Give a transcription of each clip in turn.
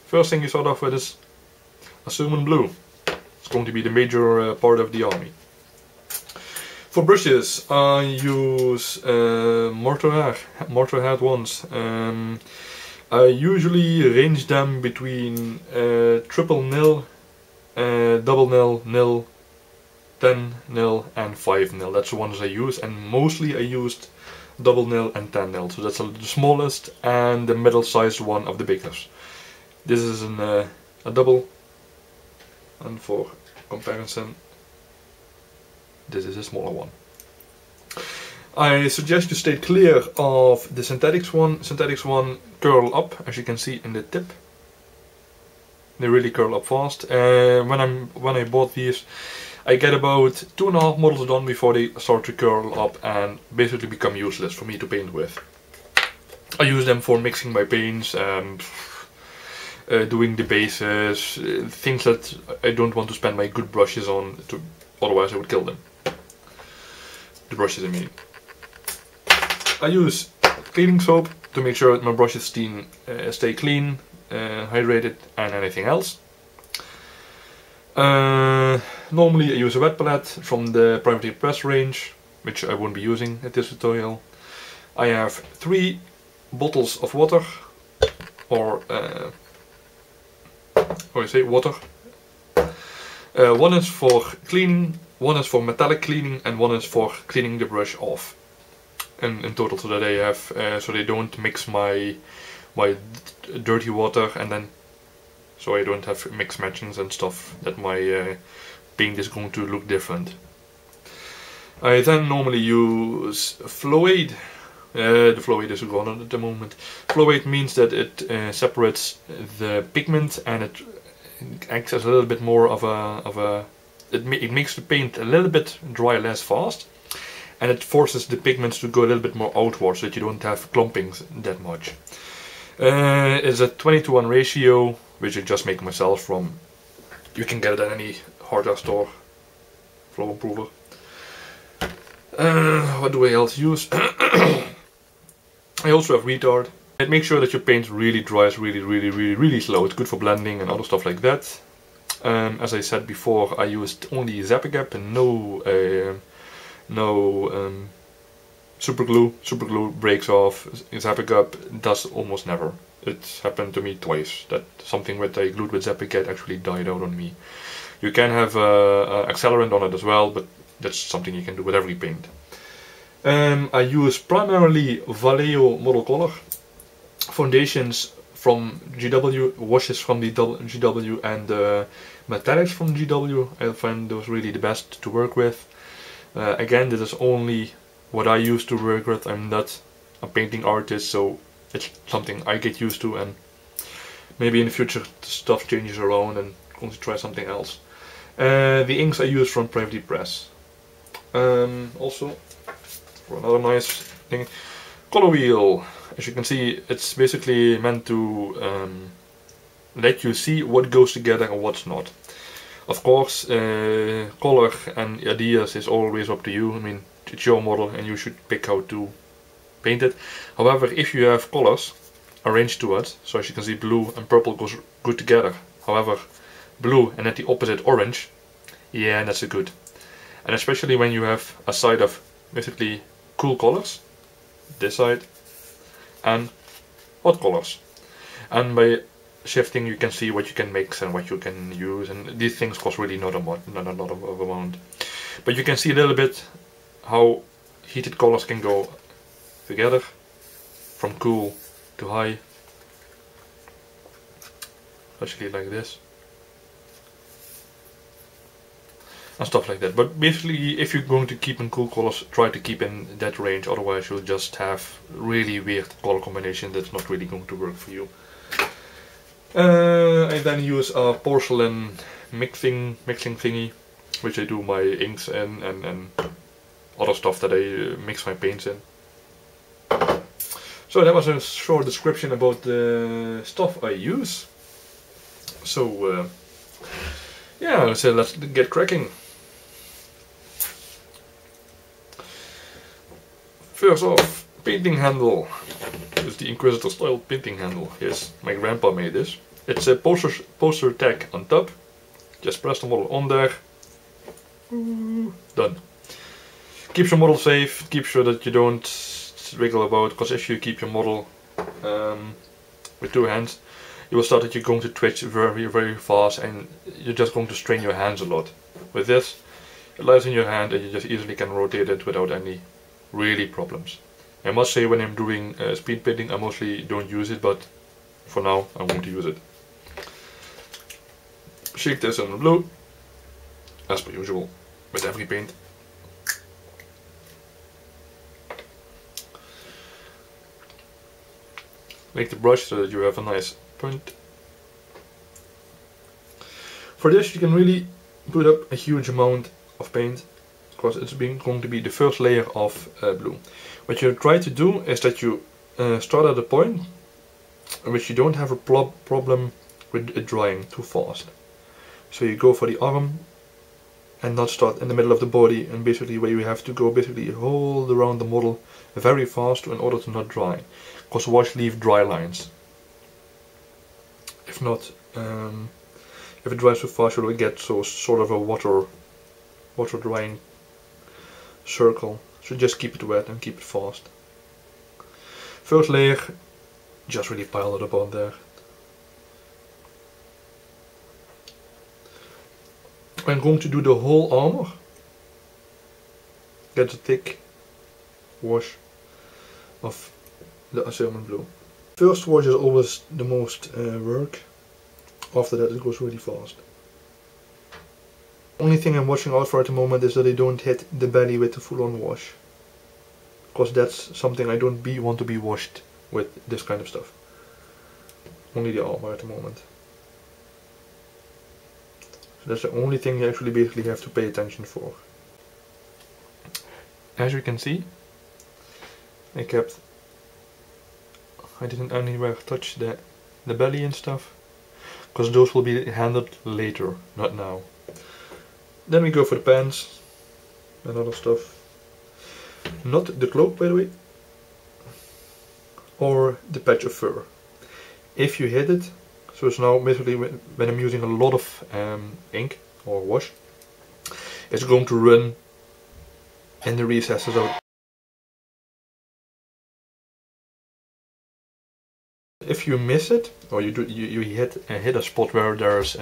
First thing you start off with is Assumin blue. It's going to be the major part of the army. For brushes, I use mortar head ones. I usually range them between triple nil, double nil, nil, 10 nil and 5 nil. That's the ones I use, and mostly I used double nil and 10 nil. So that's the smallest and the middle sized one of the biggest. This is a double, and for comparison, this is a smaller one. I suggest you stay clear of the synthetics one. Synthetics one curl up, as you can see in the tip. They really curl up fast. When I bought these, I get about 2.5 models done before they start to curl up and basically become useless for me to paint with. I use them for mixing my paints and doing the bases, things that I don't want to spend my good brushes on, otherwise I would kill them. The brushes, I mean. I use cleaning soap to make sure that my brushes stay clean, hydrated, and anything else. Normally I use a wet palette from the privately pressed range, which I won't be using at this tutorial. I have 3 bottles of water, or how do you say, water. One is for cleaning, one is for metallic cleaning, and one is for cleaning the brush off. In total, so that I have, so they don't mix my dirty water, and then so I don't have mix matchings and stuff that my paint is going to look different. I then normally use flow aid. The flow aid is gone at the moment. Flow aid means that it separates the pigment, and it acts as a little bit more of a it makes the paint a little bit dry less fast, and it forces the pigments to go a little bit more outwards so that you don't have clumpings that much. It's a 20:1 ratio, which I just make myself from, you can get it at any hardware store, flow improver. What do I else use? I also have retard. It makes sure that your paint really dries really slow. It's good for blending and other stuff like that. As I said before, I used only Zap-A-Gap and no super glue. Super glue breaks off. Zap-A-Gap does almost never. It's happened to me twice that something that I glued with Zap-A-Gap actually died out on me. You can have accelerant on it as well, but that's something you can do with every paint. I use primarily Vallejo Model Color, foundations from GW, washes from the GW, and metallics from GW. I find those really the best to work with. Again, this is only what I used to work with. I'm not a painting artist, so it's something I get used to, and maybe in the future stuff changes around and I'm going to try something else. The inks I use from Privately Press. Also, for another nice thing, color wheel. As you can see, it's basically meant to let you see what goes together and what's not. Of course, color and ideas is always up to you. I mean, it's your model and you should pick how to paint it. However, if you have colors arranged to it, so as you can see, blue and purple goes good together. However, blue and at the opposite orange, yeah, that's a good. And especially when you have a side of basically cool colors, this side, and hot colors. And by shifting you can see what you can mix and what you can use, and these things cost really not a lot of amount. But you can see a little bit how heated colors can go together, from cool to high, especially like this, and stuff like that. But basically, if you're going to keep in cool colors, try to keep in that range, otherwise you'll just have really weird color combination that's not really going to work for you. I then use a porcelain mixing thingy, which I do my inks in and other stuff that I mix my paints in. So that was a short description about the stuff I use. So yeah, let's get cracking. First off, painting handle. This is the Inquisitor style painting handle. Yes, my grandpa made this. It's a poster tag on top. Just press the model on there. Done. Keeps your model safe, keeps sure that you don't wiggle about, because if you keep your model with two hands, you will start that you're going to twitch very, very fast and you're just going to strain your hands a lot. With this, it lies in your hand and you just easily can rotate it without any really problems. I must say, when I'm doing speed painting, I mostly don't use it, but for now I'm going to use it. Shake this on the blue, as per usual, with every paint. Make the brush so that you have a nice point. For this you can really put up a huge amount of paint, because it's going to be the first layer of blue. What you try to do is that you start at a point in which you don't have a problem with it drying too fast. So you go for the arm and not start in the middle of the body, and basically where you have to go basically hold around the model very fast in order to not dry, because wash leave dry lines. If not, if it dries too fast, you will get sort of a water drying circle. So just keep it wet and keep it fast. First layer, just really pile it up on there. I'm going to do the whole armor. Get a thick wash of the Asylum Blue. First wash is always the most work. After that it goes really fast. Only thing I'm watching out for at the moment is that I don't hit the belly with the full-on wash, because that's something I don't want to be washed with this kind of stuff. Only the armor at the moment. So that's the only thing you actually basically have to pay attention for. As you can see, I didn't anywhere touch the belly and stuff, because those will be handled later, not now. Then we go for the pants and other stuff. Not the cloak, by the way, or the patch of fur. If you hit it, so it's now basically when I'm using a lot of ink or wash, it's going to run in the recesses out. If you miss it, or you hit a spot where there's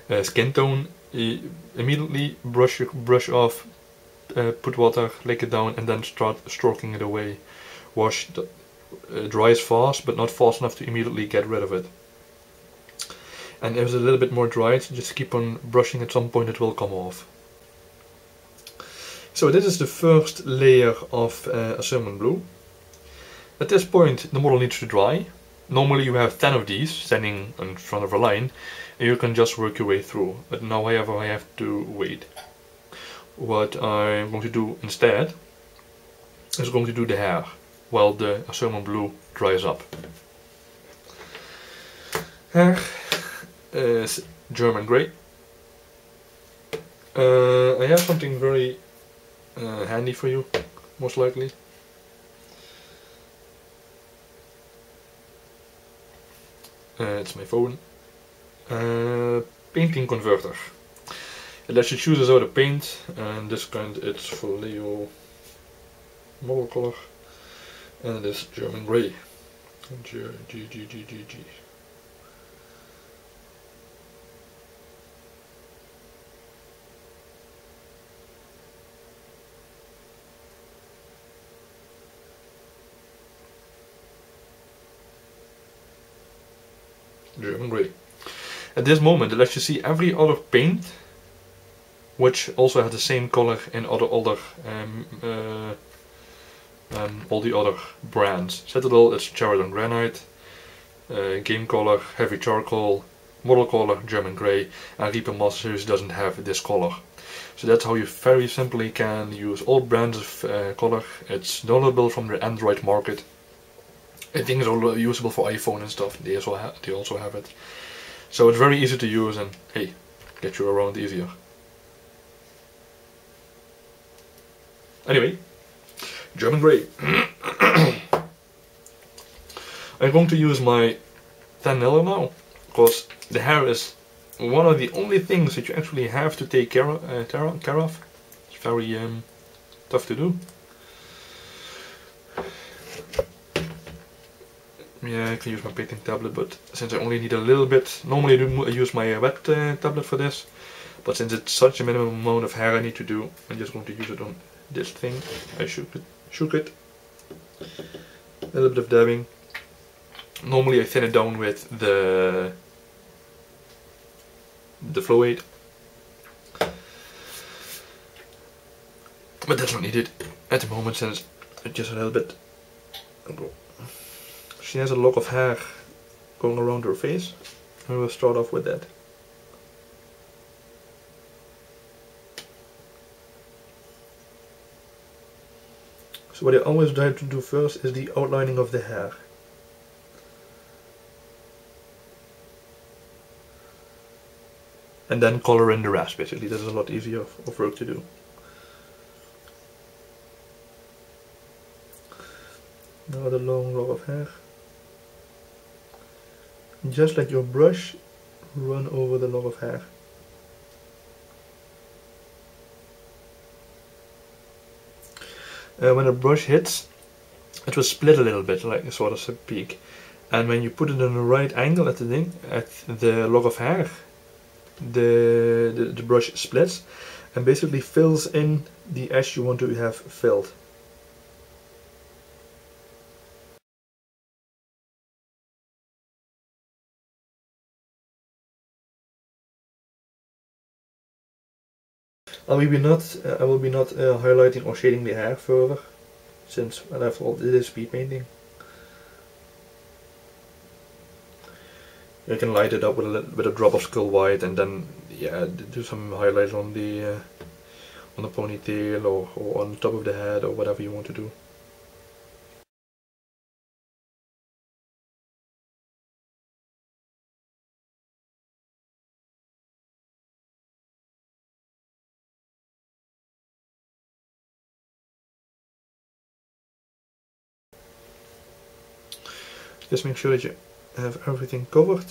a skin tone, you immediately brush off, put water, lick it down, and then start stroking it away. Wash dries fast, but not fast enough to immediately get rid of it. And if it's a little bit more dried, just keep on brushing. At some point it will come off. So this is the first layer of Asylum Blue. At this point the model needs to dry. Normally you have 10 of these standing in front of a line and you can just work your way through. But now, however, I have to wait. What I'm going to do instead is going to do the hair while the Asylum Blue dries up. Hair is German grey. I have something very handy for you, most likely. It's my phone. Painting converter. It lets you choose out a paint, and this kind it's Vallejo model color, and it is German grey. G. German grey. At this moment it lets you see every other paint which also has the same color in all the other brands. Citadel, it's Celadon Granite, Game Color, Heavy Charcoal, Model Color, German Grey, and Reaper Master Series doesn't have this color. So that's how you very simply can use all brands of color. It's downloadable from the Android market. I think it's all usable for iPhone and stuff. They also have it. So it's very easy to use and hey, get you around easier. Anyway, German Grey. I'm going to use my 10-0 now, because the hair is one of the only things that you actually have to take care of. It's very tough to do. Yeah, I can use my painting tablet, but since I only need a little bit, normally I use my wet tablet for this, but since it's such a minimum amount of hair I need to do, I'm just going to use it on this thing. I shook it. A little bit of dabbing. Normally I thin it down with the flow aid, but that's not needed at the moment since it's just a little bit. She has a lock of hair going around her face, and we'll start off with that. So what I always try to do first is the outlining of the hair. And then color in the rest, basically. This is a lot easier of work to do. Now the long lock of hair. Just let your brush run over the lock of hair. When the brush hits, it will split a little bit, like a sort of a peak. And when you put it in the right angle at the lock of hair, the brush splits and basically fills in the edge you want to have filled. I will be not highlighting or shading the hair further, since after all it is speed painting. You can light it up with a drop of Skull White, and then yeah, do some highlights on the ponytail or on top of the head or whatever you want to do. Just make sure that you have everything covered.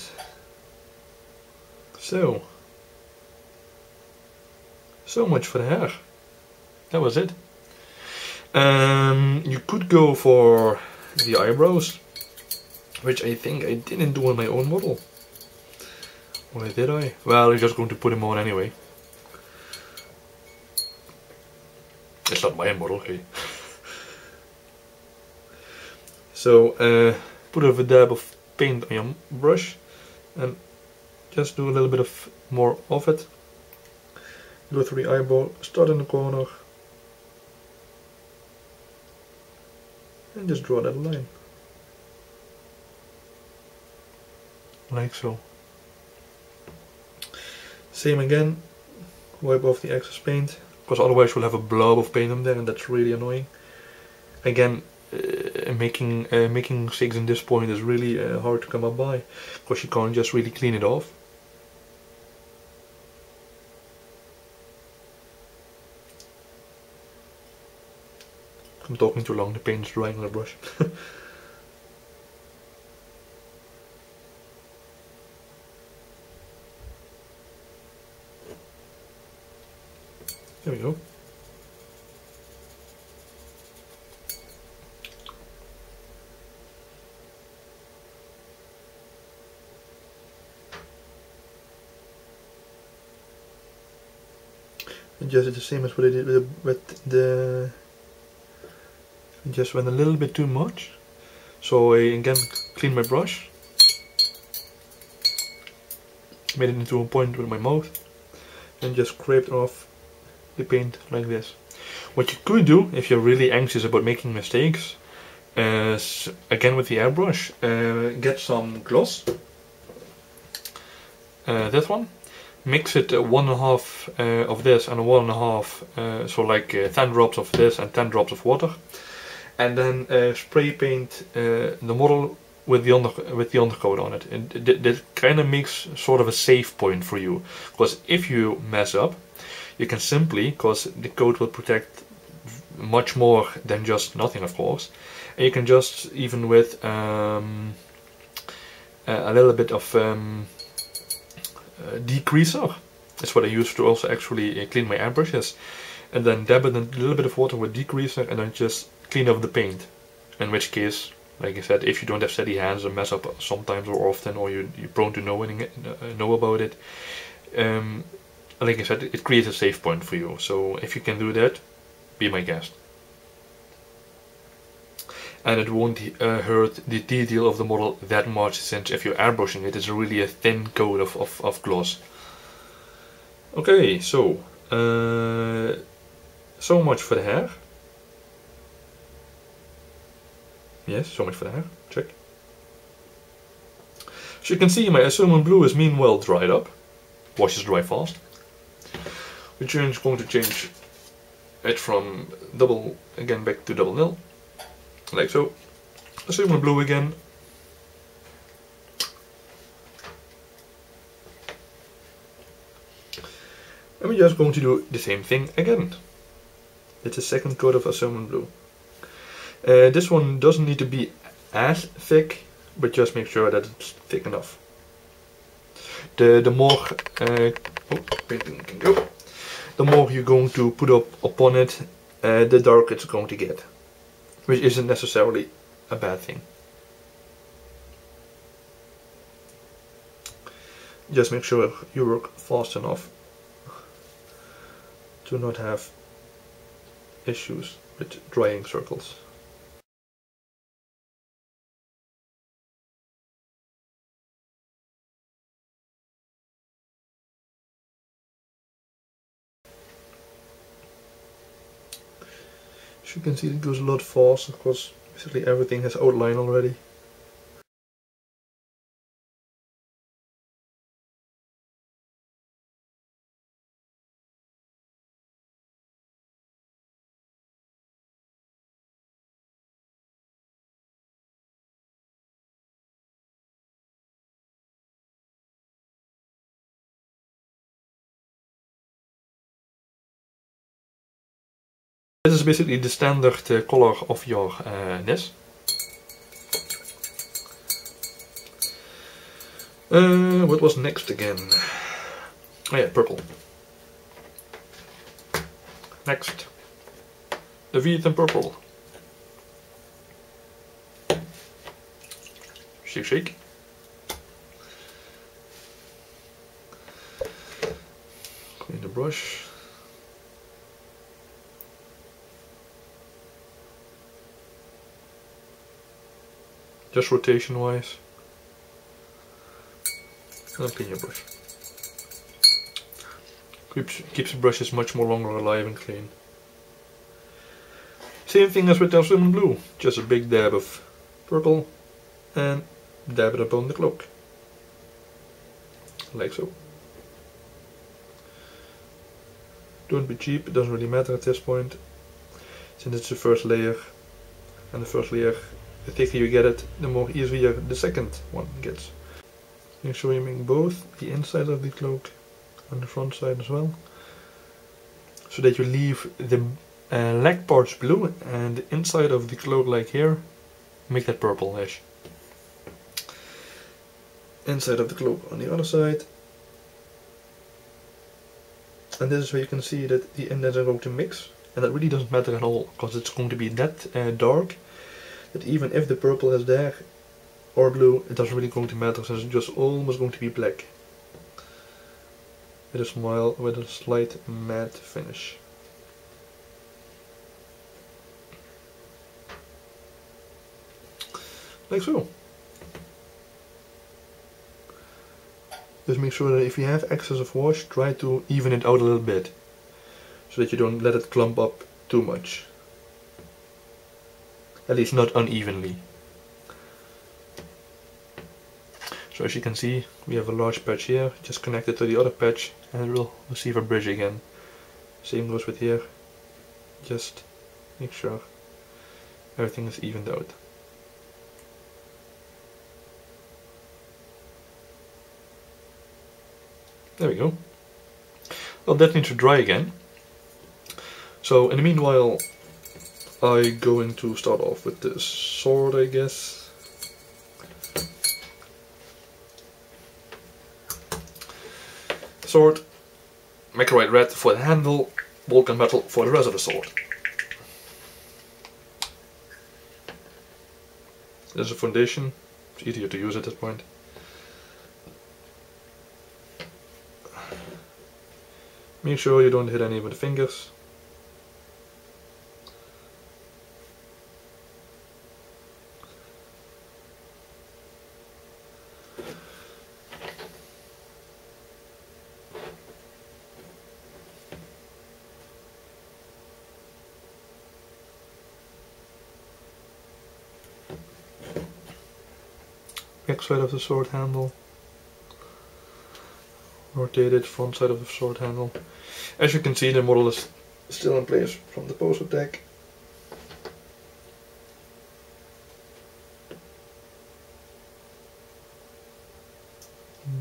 So much for the hair. That was it. You could go for the eyebrows, which I think I didn't do on my own model. Or did I? Well, I'm just going to put them on anyway. It's not my model, hey. So, put a dab of paint on your brush and just do a little bit of more of it. Go through the eyeball, start in the corner and just draw that line. Like so. Same again, wipe off the excess paint, because otherwise you'll have a blob of paint on there and that's really annoying. Again, making mistakes in this point is really hard to come up by, because you can't just really clean it off. I'm talking too long, the paint's drying on the brush. There we go. And just the same as what I did with the just went a little bit too much, so I again cleaned my brush, made it into a point with my mouth, and just scraped off the paint like this. What you could do if you're really anxious about making mistakes is, again with the airbrush, get some gloss, this one, mix it 1.5 of this and 1.5, so like 10 drops of this and 10 drops of water. And then spray paint the model with the undercoat on it. And that kind of makes sort of a safe point for you, because if you mess up, you can simply, because the coat will protect much more than just nothing, of course, and you can just, even with a little bit of degreaser. That's what I use to also actually clean my airbrushes. And then dab it in a little bit of water with degreaser and then just clean off the paint. In which case, like I said, if you don't have steady hands and mess up sometimes or often, or you're prone to know about it, like I said, it creates a save point for you. So if you can do that, be my guest. And it won't hurt the detail of the model that much, since if you're airbrushing it, it's really a thin coat of gloss. Okay, so much for the hair. Yes, so much for the hair. Check. So you can see my cinnamon blue is meanwhile dried up. Washes dry fast. We're going to change it from double again back to double nil. Like so. Cinnamon blue again. And we're just going to do the same thing again. It's a second coat of cinnamon blue. This one doesn't need to be as thick, but just make sure that it's thick enough. The more painting can go. The more you're going to put up upon it, the darker it's going to get, which isn't necessarily a bad thing. Just make sure you work fast enough to not have issues with drying circles. As you can see, it goes a lot faster because basically everything has outline already. This is basically the standard color of your nyss. What was next again? Oh yeah, purple. Next, the Vietnam purple. Shake, shake. Clean the brush. Just rotation wise. And clean your brush. Keeps the brushes much more longer alive and clean. Same thing as with the cinnamon blue. Just a big dab of purple and dab it upon the cloak. Like so. Don't be cheap, it doesn't really matter at this point, since it's the first layer, and the first layer, the thicker you get it, the more easier the second one gets. Make sure you make both the inside of the cloak and the front side as well, so that you leave the leg parts blue and the inside of the cloak, like here, make that purplish. Inside of the cloak on the other side. And this is where you can see that the indents are going to mix, and that really doesn't matter at all, because it's going to be that dark that even if the purple is there or blue, it doesn't really going to matter, since it's just almost going to be black with a smile, with a slight matte finish. Like so. Just make sure that if you have excess of wash, try to even it out a little bit, so that you don't let it clump up too much. At least not unevenly. So as you can see, we have a large patch here, just connected to the other patch, and it will receive a bridge again. Same goes with here. Just make sure everything is evened out. There we go. Well, that needs to dry again. So in the meanwhile, I'm going to start off with the sword, I guess. sword, Mechrite red for the handle, Vulcan metal for the rest of the sword. There's a foundation, it's easier to use at this point. Make sure you don't hit any with the fingers. Back side of the sword handle, rotated front side of the sword handle. As you can see, the model is still in place from the poster tag.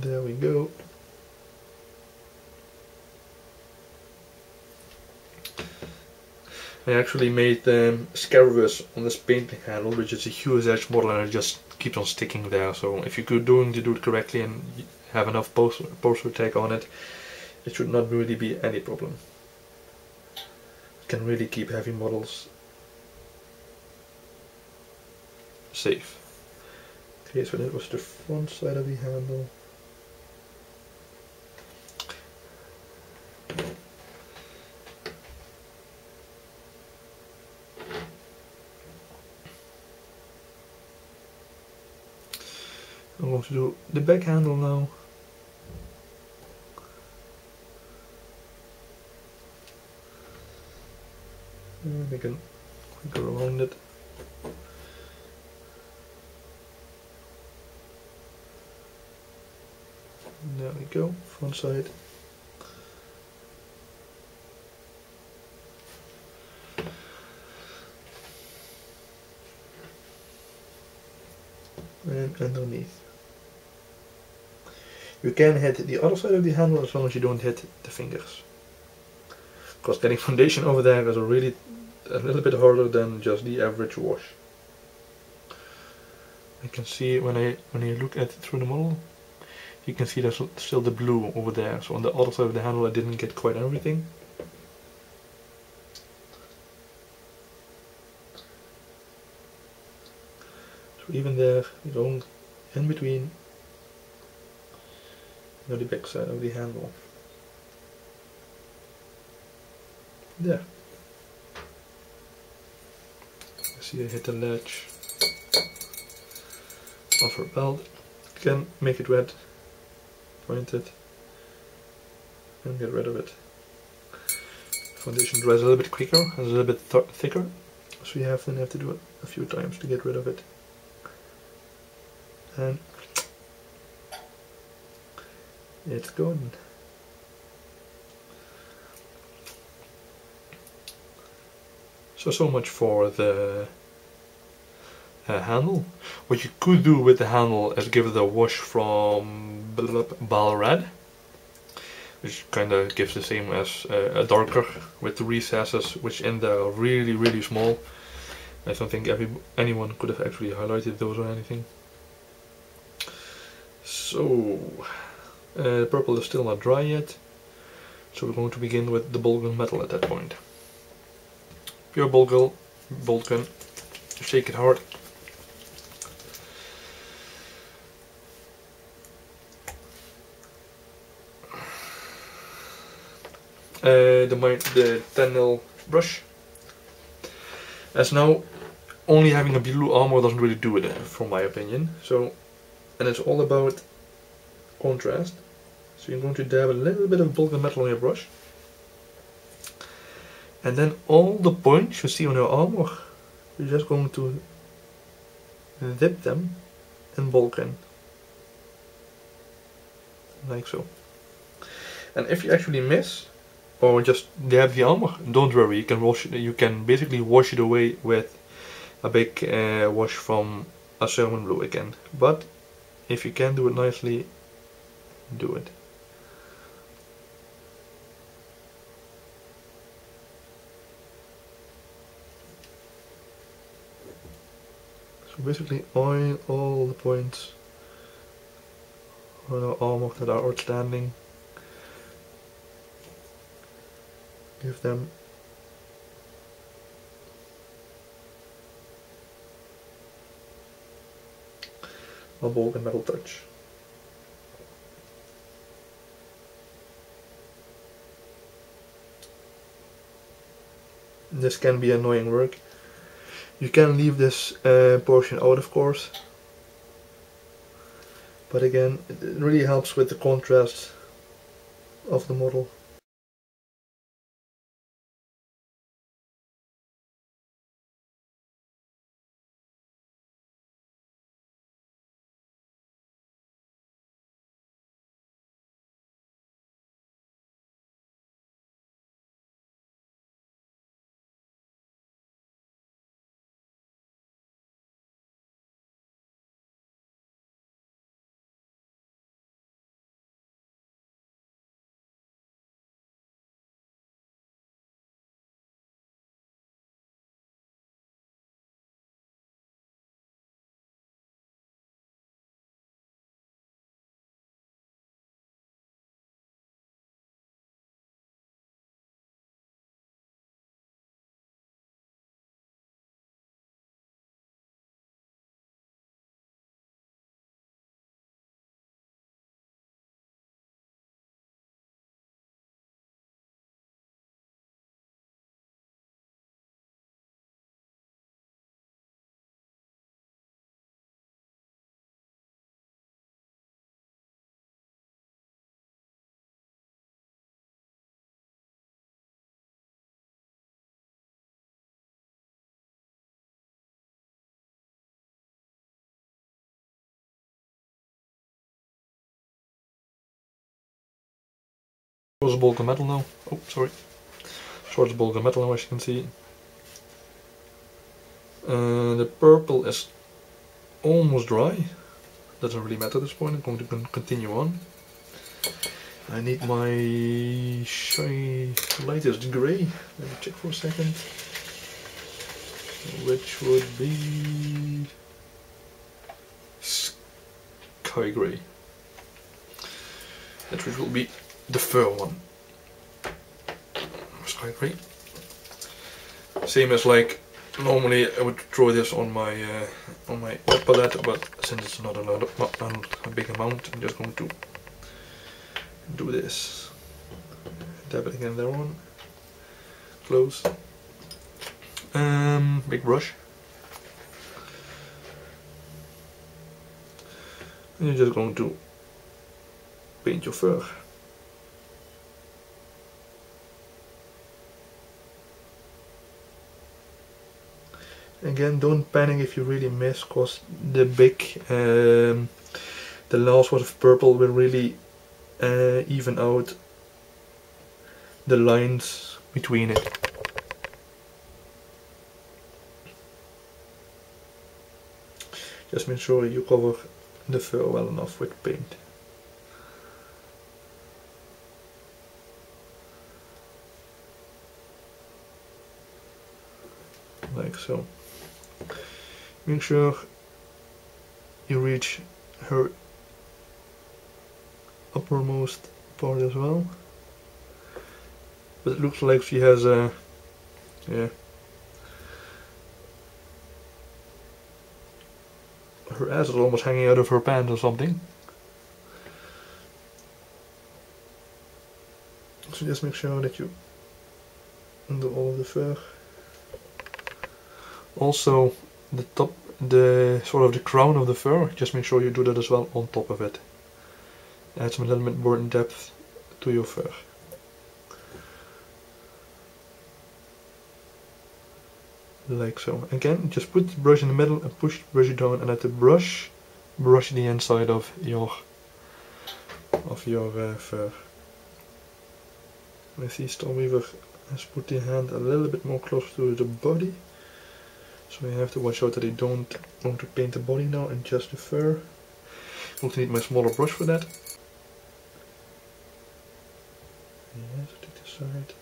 There we go. I actually made scarabus on this painting handle, which is a huge edge model, and it just keeps on sticking there. So if you're do it correctly and have enough poster tag on it, it should not really be any problem. It can really keep heavy models safe. Okay, so that was the front side of the handle. I'm going to do the back handle now. We can go around it. There we go, front side. And underneath. You can hit the other side of the handle as long as you don't hit the fingers. Because getting foundation over there is a little bit harder than just the average wash. I can see when you look at it through the model, you can see there's still the blue over there. So on the other side of the handle I didn't get quite everything. So even there, going in between, the back side of the handle. There. I see I hit the ledge of her belt. Again, make it red, point it, and get rid of it. Foundation dries a little bit quicker and a little bit thicker, so you then have to do it a few times to get rid of it. And it's gone. So much for the handle. What you could do with the handle is give it a wash from Bal Red, which kind of gives the same as a darker with the recesses, which in there are really small. I don't think anyone could have actually highlighted those or anything. So the purple is still not dry yet, so we're going to begin with the Vulcan metal at that point. Pure Vulcan, shake it hard. The 10mm brush. As now, only having a blue armor doesn't really do it, from my opinion. So, and it's all about contrast. So you're going to dab a little bit of Vulcan metal on your brush. And then all the points you see on your armor, you're just going to dip them in Vulcan. Like so. And if you actually miss, or just dab the armor, don't worry, you can basically wash it away with a big wash from a Sermon Blue again. But if you can do it nicely, do it. So basically oil all the points on our armor that are outstanding. give them a bulk and metal touch. This can be annoying work. You can leave this portion out, of course, but again, it really helps with the contrast of the model. Towards the bulk of metal now. Oh, sorry. Towards the bulk of metal now, as you can see. The purple is almost dry. Doesn't really matter at this point. I'm going to continue on. I need my lightest grey. Let me check for a second. Which would be sky grey. That which will be the fur one. Sky grey. Same as like normally I would throw this on my wet palette, but since it's not a big amount, I'm just going to do this. Dab it again there on. Close. Big brush. And you're just going to paint your fur. Again, don't panic if you really miss, cause the last one of purple will really even out the lines between it. Just make sure you cover the fur well enough with paint. Like so. Make sure you reach her uppermost part as well. But it looks like she has a, yeah. Her ass is almost hanging out of her pants or something. So just make sure that you do all of the fur. Also, the top, the sort of the crown of the fur, just make sure you do that as well on top of it. Add some little bit more depth to your fur. Like so. Again, just put the brush in the middle and push the brush down, and let the brush brush the inside of your fur. I see Stormweaver has put the hand a little bit more close to the body. So you have to watch out that you don't want to paint the body now and just the fur. I also need my smaller brush for that. Yes, take this side.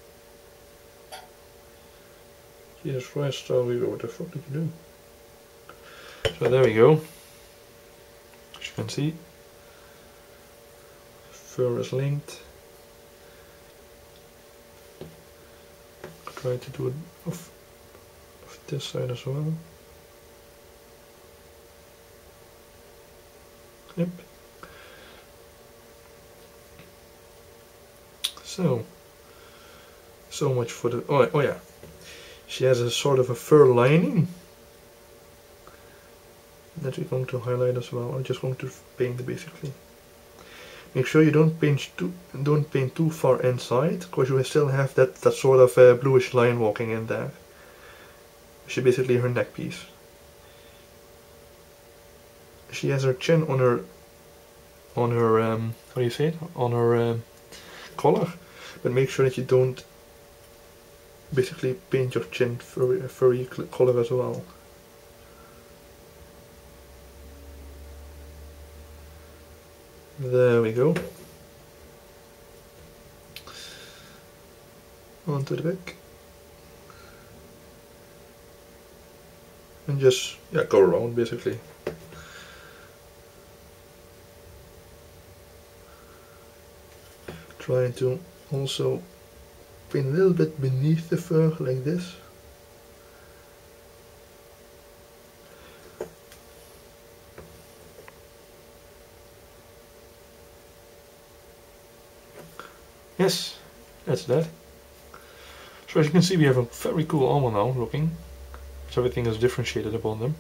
Jesus Christ, Starweaver, what the fuck did you do? So there we go. As you can see, fur is linked. try to do it of this side as well. Yep. So much for the, oh yeah, she has a sort of a fur lining that we're going to highlight as well. I'm just going to paint basically. Make sure you don't paint too far inside, because you will still have that sort of bluish line walking in there. Which is basically her neck piece. She has her chin on her how do you say it? On her collar, but make sure that you don't basically paint your chin furry color as well. There we go. Onto the back. And just, yeah, go around basically. Try to also paint a little bit beneath the fur like this. Yes, that's that. So as you can see, we have a very cool armor now looking. So everything is differentiated upon them.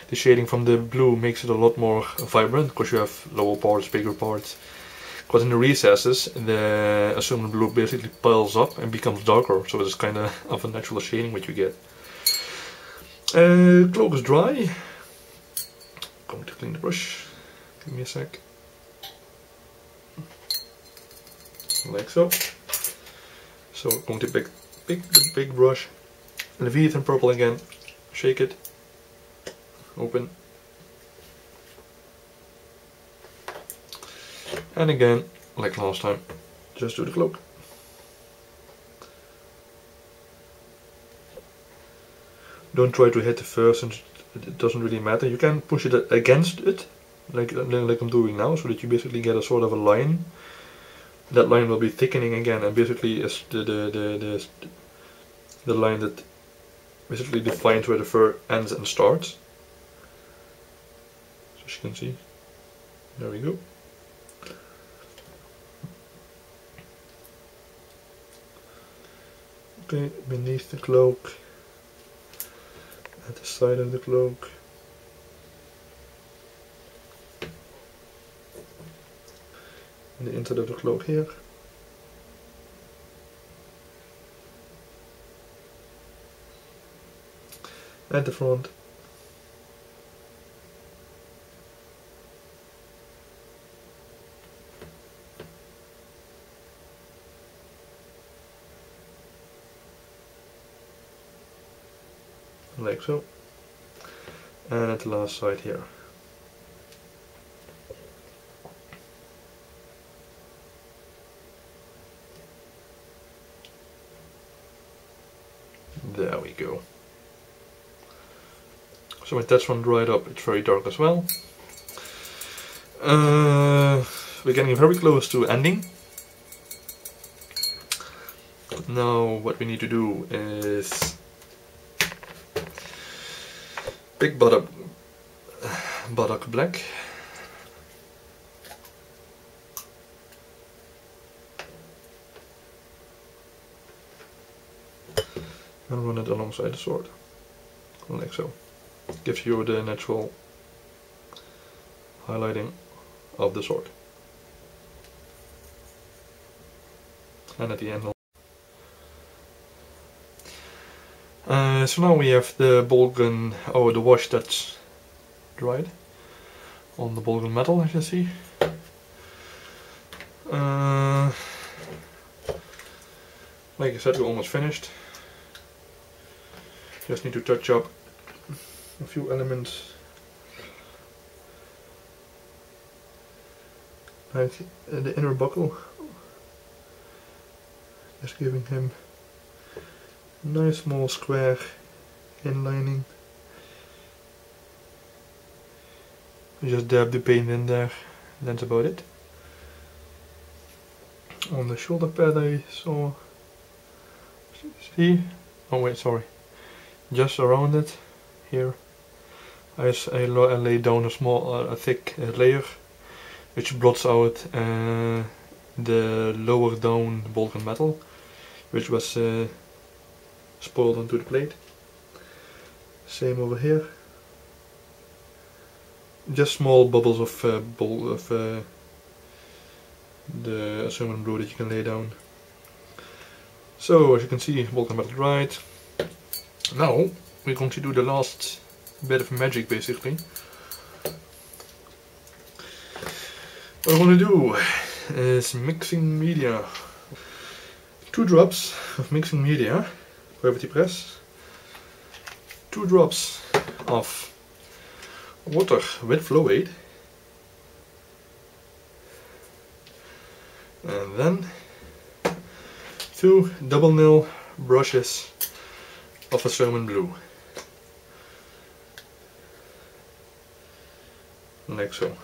The shading from the blue makes it a lot more vibrant, because you have lower parts, bigger parts. Because in the recesses, the assumed blue basically piles up and becomes darker, so it's kind of a natural shading what you get. Cloak is dry. Going to clean the brush. Give me a sec. Like so. So going to pick the big brush, Leviathan purple again, shake it, open, and again, like last time, just do the cloak. Don't try to hit the fur, since it doesn't really matter. You can push it against it, like I'm doing now, so that you basically get a sort of a line. That line will be thickening again, and basically is the line that basically defines where the fur ends and starts. So as you can see, there we go. Okay, beneath the cloak, at the side of the cloak. And the inside of the cloak here. At the front. Like so. And at the last side here. There we go. So when that's one dried up, it's very dark as well. We're getting very close to ending. Now what we need to do is pick buttock black. And run it alongside the sword, like so. Gives you the natural highlighting of the sword. And at the end. So now we have the ball gun, or the wash that's dried on the ball gun metal, as you see. Like I said, we're almost finished. Just need to touch up a few elements, like the inner buckle, just giving him a nice small square inlining. You just dab the paint in there, and that's about it. On the shoulder pad I saw, see, oh wait, sorry, just around it here I lay down a small, a thick layer which blots out the lower down Vulcan metal which was spoiled onto the plate. Same over here. Just small bubbles of the aluminum blue that you can lay down. So as you can see, Vulcan metal dried. Now we're going to do the last bit of magic basically. What I'm going to do is mixing media. 2 drops of mixing media, gravity press. 2 drops of water with flow aid. And then 2 double nail brushes of a salmon blue. Like so.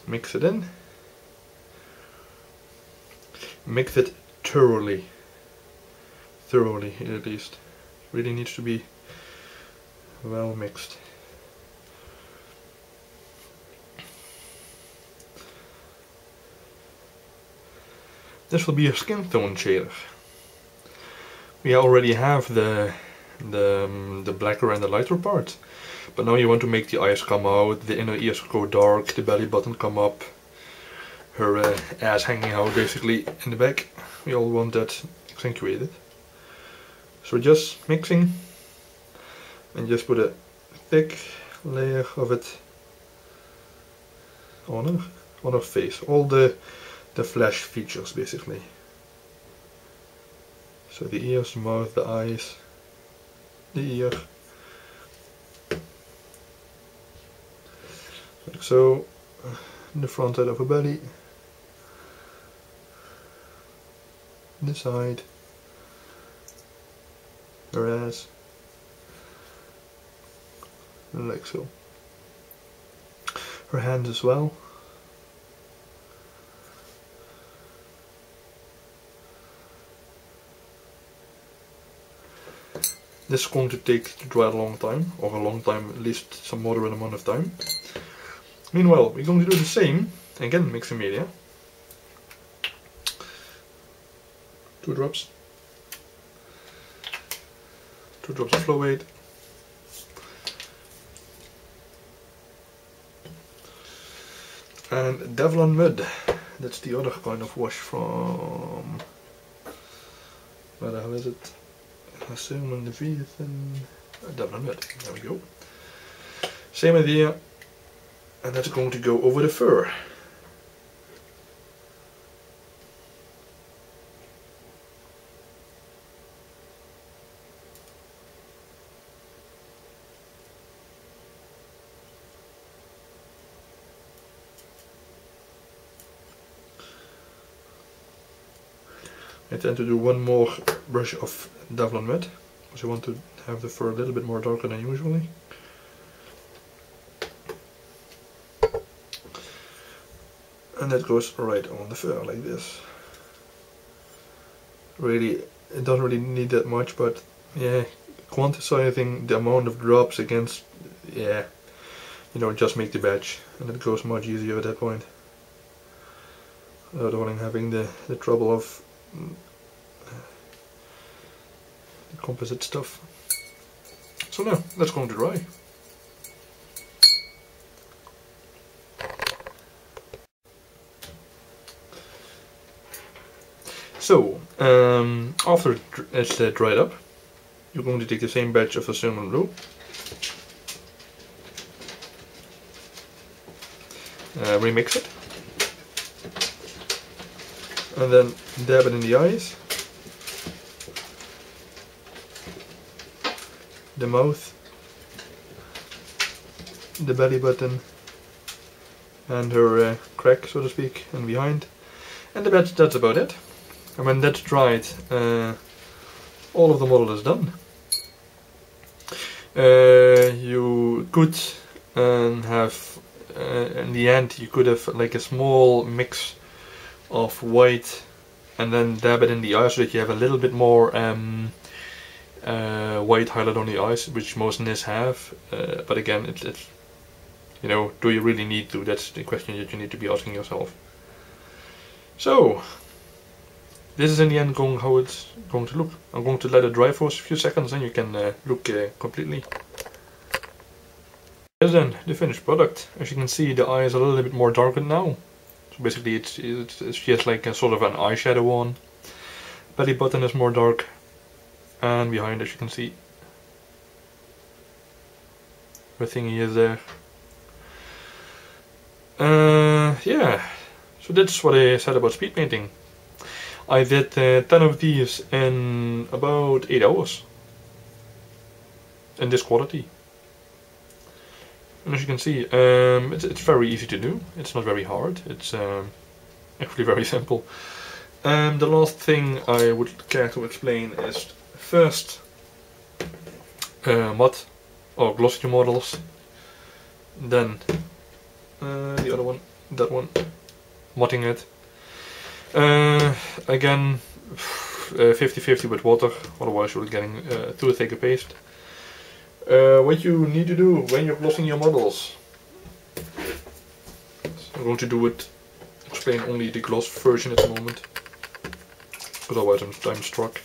Mix it in. Mix it thoroughly. Thoroughly at least. Really needs to be well mixed. This will be a skin tone shader. We already have the blacker and the lighter part, but now you want to make the eyes come out, the inner ears go dark, the belly button come up, her ass hanging out basically in the back. We all want that accentuated. So just mixing and just put a thick layer of it on her face. All the flesh features basically. So the ears, the mouth, the eyes, the ear. Like so, the front side of her belly, the side, her ass, and like so. Her hands as well. This is going to take to dry a long time, or a long time, at least some moderate amount of time. Meanwhile, we're going to do the same, again mixing media. 2 drops. 2 drops of flow aid. And Devlon mud. That's the other kind of wash from... where the hell is it? Salmon, Leviathan, Devlon mud. There we go. Same idea, and that's going to go over the fur. I tend to do one more brush of Devlon mud, because I want to have the fur a little bit more darker than usually. And that goes right on the fur like this. Really, it doesn't really need that much, but yeah, quantizing the amount of drops against, yeah, you know, just make the batch, and it goes much easier at that point. Without having the trouble of the composite stuff. So now, that's going to dry. So, after it's dried up, you're going to take the same batch of the salmon blue, remix it, and then dab it in the eyes, the mouth, the belly button, and her crack, so to speak, and behind. And that's about it. And when that's dried, all of the model is done. You could have, in the end, you could have like a small mix of white and then dab it in the eye so that you have a little bit more white highlight on the eyes, which most nyss have. But again, it's you know, do you really need to? That's the question that you need to be asking yourself. So, this is in the end how it's going to look. I'm going to let it dry for a few seconds and you can look completely. Here's then the finished product. As you can see, the eye is a little bit more darkened now. So basically it's just like a sort of an eyeshadow on. Belly button is more dark. And behind, as you can see, the thingy is there. Yeah, so that's what I said about speed painting. I did 10 of these in about 8 hours. In this quality. And as you can see, it's very easy to do. It's not very hard. It's actually very simple. The last thing I would care to explain is first matte or glossy models. Then the other one, that one, matting it. Again, 50-50 with water, otherwise you're getting too thick a paste. What you need to do when you're glossing your models. So I'm going to explain only the gloss version at the moment, otherwise I'm struck.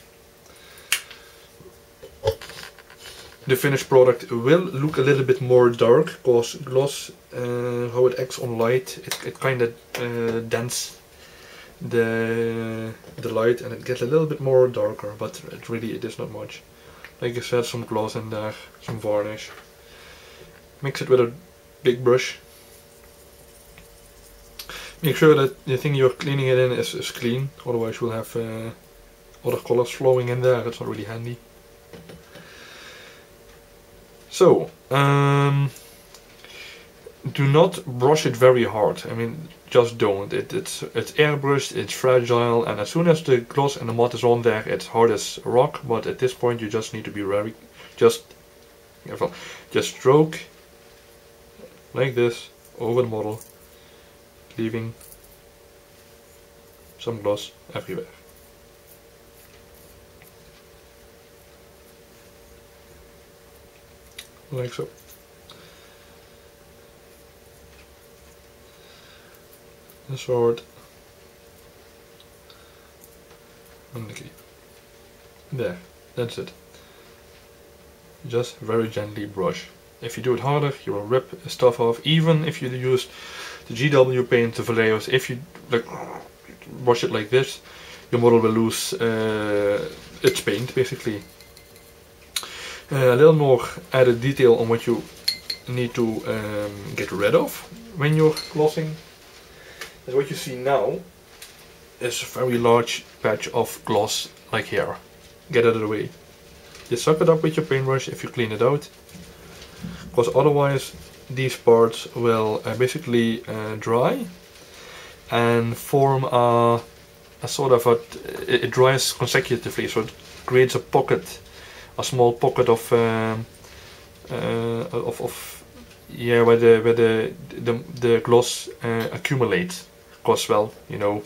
The finished product will look a little bit more dark, because gloss, how it acts on light, it kind of dents the light and it gets a little bit more darker, but it is not much. Like I said, some gloss in there, some varnish. Mix it with a big brush. Make sure that the thing you're cleaning it in is clean, otherwise you'll have other colors flowing in there. It's not really handy. So, do not brush it very hard. I mean, just don't. It's airbrushed, it's fragile, and as soon as the gloss and the matte is on there, it's hard as a rock. But at this point, you just need to be very, just stroke like this over the model, leaving some gloss everywhere. Like so. The sword and the key. There, that's it. Just very gently brush. If you do it harder, you will rip stuff off. Even if you use the GW paint, the Vallejo's, if you like brush it like this, your model will lose its paint basically. A little more added detail on what you need to get rid of when you're glossing. And what you see now is a very large patch of gloss, like here. Get it out of the way. You suck it up with your paintbrush if you clean it out, because otherwise these parts will basically dry and form a sort of it dries consecutively, so it creates a pocket. A small pocket of yeah, where the gloss accumulates, because, well, you know,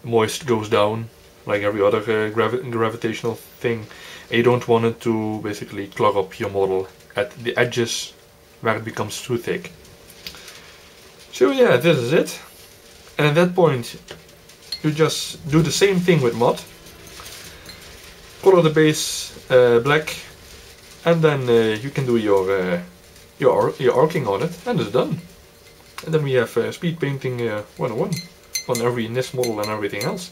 moist goes down like every other gravitational thing, and you don't want it to basically clog up your model at the edges where it becomes too thick. So yeah, this is it, and at that point you just do the same thing with matte. Color the base black, and then you can do your arcing on it, and it's done. And then we have speed painting 101 on every nyss model and everything else.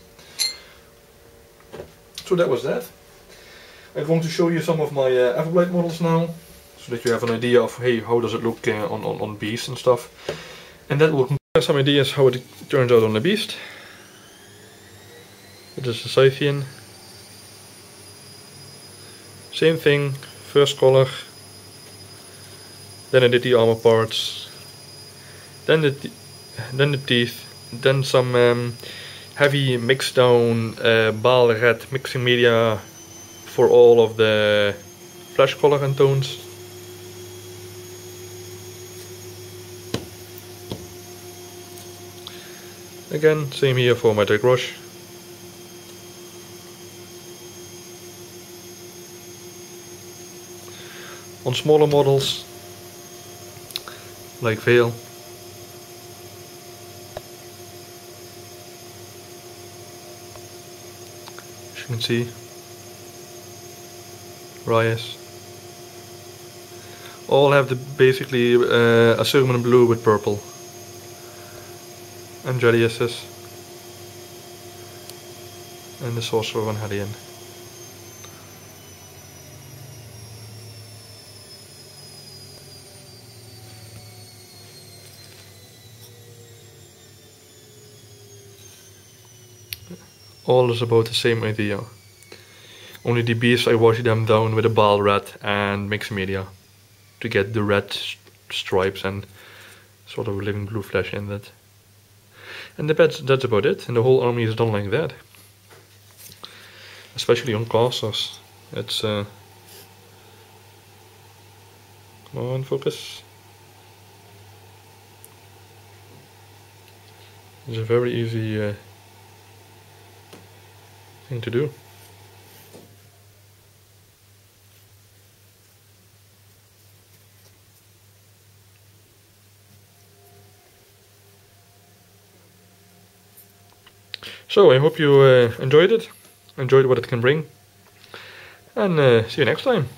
So that was that. I'm going to show you some of my Everblight models now, so that you have an idea of, hey, how does it look on Beast and stuff. And that will give some ideas how it turns out on the Beast. It is a Scythian. Same thing, first color, then I did the armor parts, then the teeth, then some heavy mixed down Baal red mixing media for all of the flesh color and tones. Again, same here for my brush. On smaller models, like Veil, as you can see, Rias, all have basically a Surman blue with purple, and Jediuses, and the Sorcerer Van Hellion. All is about the same idea. Only the beasts I wash them down with a bile red and mixed media to get the red stripes and sort of living blue flesh in it. And that's about it, and the whole army is done like that. Especially on casters. It's come on, focus. It's a very easy thing to do. So I hope you enjoyed it, enjoyed what it can bring, and see you next time.